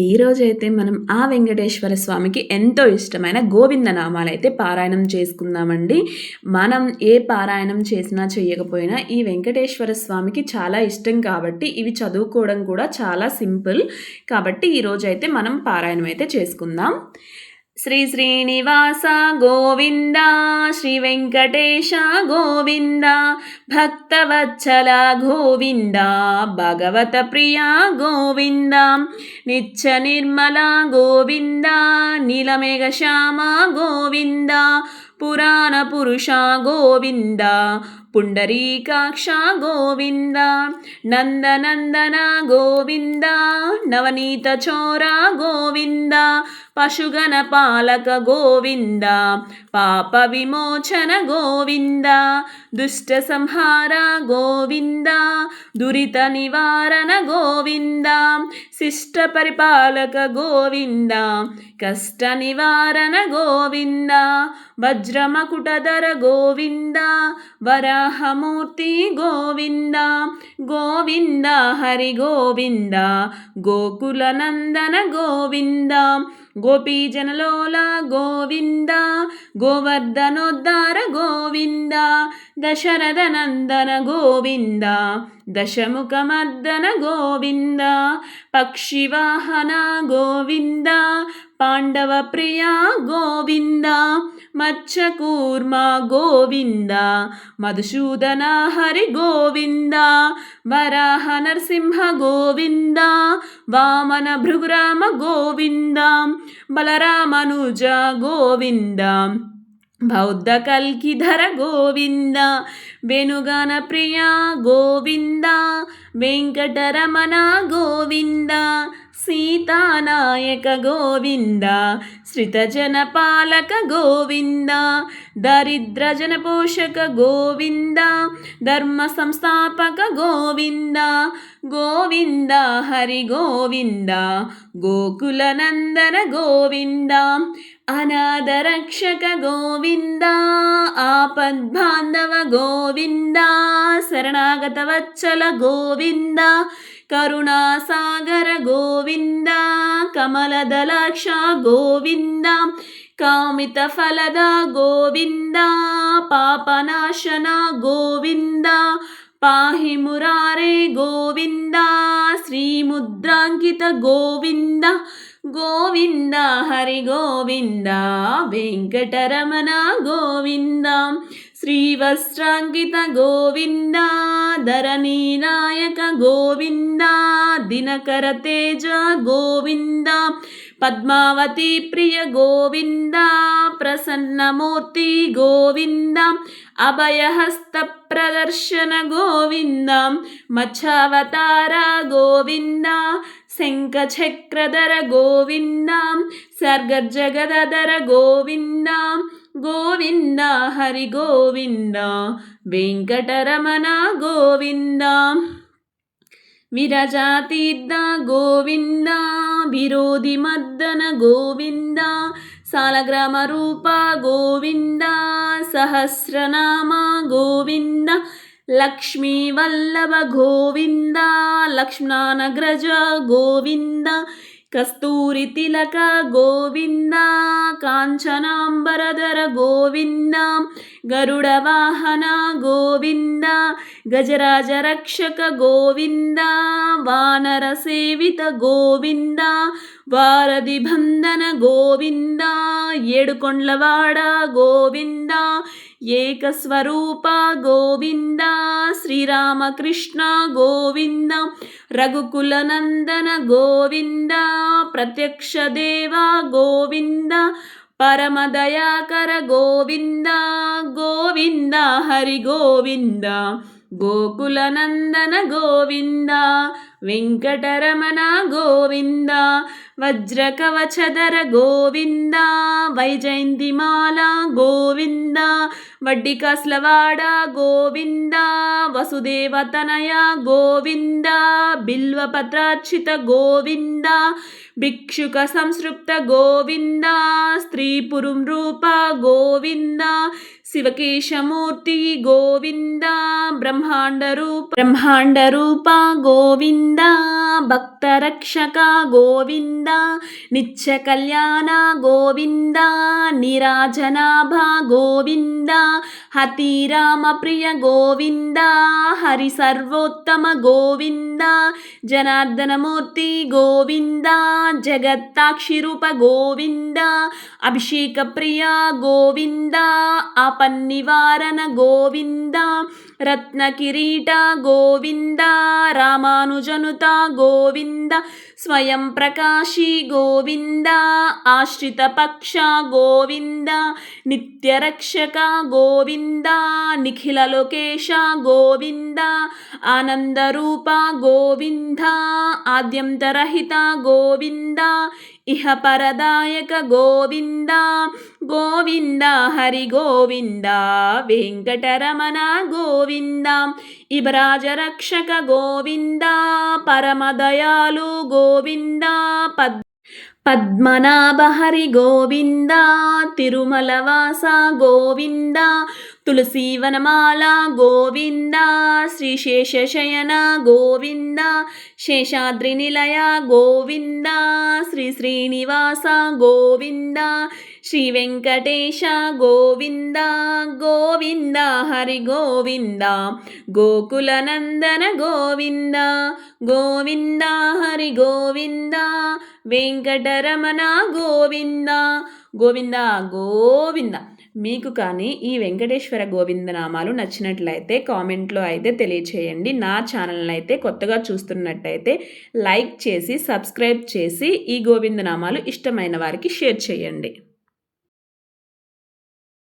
ఈరోజైతే మనం ఆ వెంకటేశ్వర స్వామికి ఎంతో ఇష్టమైన గోవింద నామాలైతే పారాయణం చేసుకుందామండి. మనం ఏ పారాయణం చేసినా చెయ్యకపోయినా ఈ వెంకటేశ్వర స్వామికి చాలా ఇష్టం కాబట్టి ఇవి చదువుకోవడం కూడా చాలా సింపుల్. కాబట్టి ఈరోజైతే మనం పారాయణం అయితే చేసుకుందాం. శ్రీ శ్రీనివాస గోవింద, శ్రీ వెంకటేశ గోవింద, భక్తవత్సల గోవింద, భగవత ప్రియ గోవింద, నిత్య నిర్మల గోవింద, నీలమేఘ శ్యామ గోవింద, పురాణ పురుష గోవింద, పుండరీకాక్ష గోవింద, నందనందన గోవింద, నవనీత చోర గోవింద, పశుగణ పాలక గోవింద, పాప విమోచన గోవింద, దుష్ట సంహార గోవింద, దురిత నివారణ గోవింద, శిష్ట పరిపాలక గోవింద, కష్ట నివారణ గోవింద, వజ్రమకుటధర గోవింద, వరాహమూర్తి గోవింద, గోవింద హరి గోవింద, గోకుల నందన గోవింద, గోపీజనలోల గోవింద, గోవర్ధనోద్ధార గోవింద, దశరథ నందన గోవింద, దశముఖమర్దన గోవింద, పక్షివాహన గోవింద, పాండవ ప్రియ గోవింద, మత్స్యకూర్మ గోవింద, మధుసూదన హరి గోవింద, వరాహ నరసింహ గోవింద, వామన భృగురామ గోవింద, బలరామనుజ గోవింద, బౌద్ధ కల్కిధర గోవింద, వేణుగాన ప్రియ గోవింద, వెంకటరమణ గోవింద, సీతానాయక గోవింద, శ్రితజన పాలక గోవింద, దరిద్రజన పోషక గోవింద, ధర్మ సంస్థాపక గోవింద, గోవింద హరి గోవింద, గోకుల నందన గోవింద, అనాథ రక్షక గోవింద, ఆపద్బాంధవ గోవింద, శరణాగత వత్సల గోవింద, కరుణాసాగర గోవింద, కమలదలాక్ష గోవింద, కామిత ఫలద గోవింద, పాపనాశన గోవింద, పాహి మురారే గోవింద, శ్రీముద్రాంకిత గోవింద, గోవింద హరి గోవింద, వెంకటరమణ గోవింద, శ్రీవస్త్రాంకిత గోవింద, ధరణీ నాయక గోవింద, దినకర తేజ గోవింద, పద్మావతి ప్రియ గోవింద, ప్రసన్నమూర్తి గోవింద, అభయహస్త ప్రదర్శన గోవింద, మత్స్యావతార గోవింద, శంఖచక్రధర గోవింద, సర్గజగదధర గోవింద, గోవింద హరి గోవింద, వెంకటరమణ గోవింద, విరజాతీర్థ గోవింద, విరోధి మర్దన గోవింద, సాలగ్రామ రూప గోవింద, సహస్రనామ గోవింద, లక్ష్మీ వల్లభ గోవింద, లక్ష్మణానగ్రజ గోవింద, కస్తూరి తిలక గోవింద, కాంచనాంబరధర గోవింద, గరుడ వాహన గోవింద, గజరాజ రక్షక గోవింద, వానర సేవిత గోవింద, వారధి బంధన గోవింద, ఏడుకొండ్లవాడ గోవింద, ఏకస్వరూప గోవింద, శ్రీరామకృష్ణ గోవింద, రఘుకుల నందన గోవింద, ప్రత్యక్ష దేవ గోవింద, పరమదయాకర గోవింద, గోవింద హరి గోవింద, గోకుల నందన గోవింద, వెంకటరమణ గోవింద, వజ్రకవచధర గోవింద, వైజయంతిమాల గోవింద, వడ్డికాస్లవాడ గోవింద, వసుదేవతనయ గోవింద, బిల్వపత్రార్చిత గోవింద, భిక్షుక సంసృప్త గోవింద, స్త్రీ పురుం రూప గోవింద, శివకేశమూర్తి గోవింద బ్రహ్మాండ రూప గోవింద భక్తరక్షక గోవింద నిత్య కళ్యాణ గోవింద నీరాజనాభ గోవింద హతిరామ ప్రియ గోవింద హరి సర్వోత్తమ గోవింద జనార్దనమూర్తి గోవింద జగత్తాక్షి రూప గోవింద అభిషేక ప్రియ గోవింద ఆపన్నివారణ గోవింద రత్న కిరీట గోవింద రామానుజనుత గోవింద స్వయం ప్రకాశి గోవింద ఆశ్రిత పక్ష గోవింద నిత్యరక్షక గోవింద నిఖిల లోకేశ గోవింద ఆనందరూప గోవింద ఆద్యంతరహిత గోవింద ఇహ పరదాయక గోవింద గోవింద హరి గోవింద వెంకటరమణ గోవింద ఇబరాజరక్షక గోవింద పరమదయాలు గోవింద పద్మనాభ హరి గోవింద తిరుమలవాస గోవింద తులసీవనమాల గోవింద శ్రీశేషశయన గోవింద శేషాద్రి నిలయ గోవింద శ్రీనివాస గోవింద శ్రీ వెంకటేశ గోవింద గోవింద హరి గోవింద గోకులనందన గోవింద గోవింద హరి గోవింద వెంకటరమణ గోవింద గోవింద గోవింద. మీకు కానీ ఈ వెంకటేశ్వర గోవింద నామాలు నచ్చినట్లయితే కామెంట్లో అయితే తెలియచేయండి. నా ఛానల్ని అయితే కొత్తగా చూస్తున్నట్టయితే లైక్ చేసి సబ్స్క్రైబ్ చేసి ఈ గోవింద నామాలు ఇష్టమైన వారికి షేర్ చేయండి.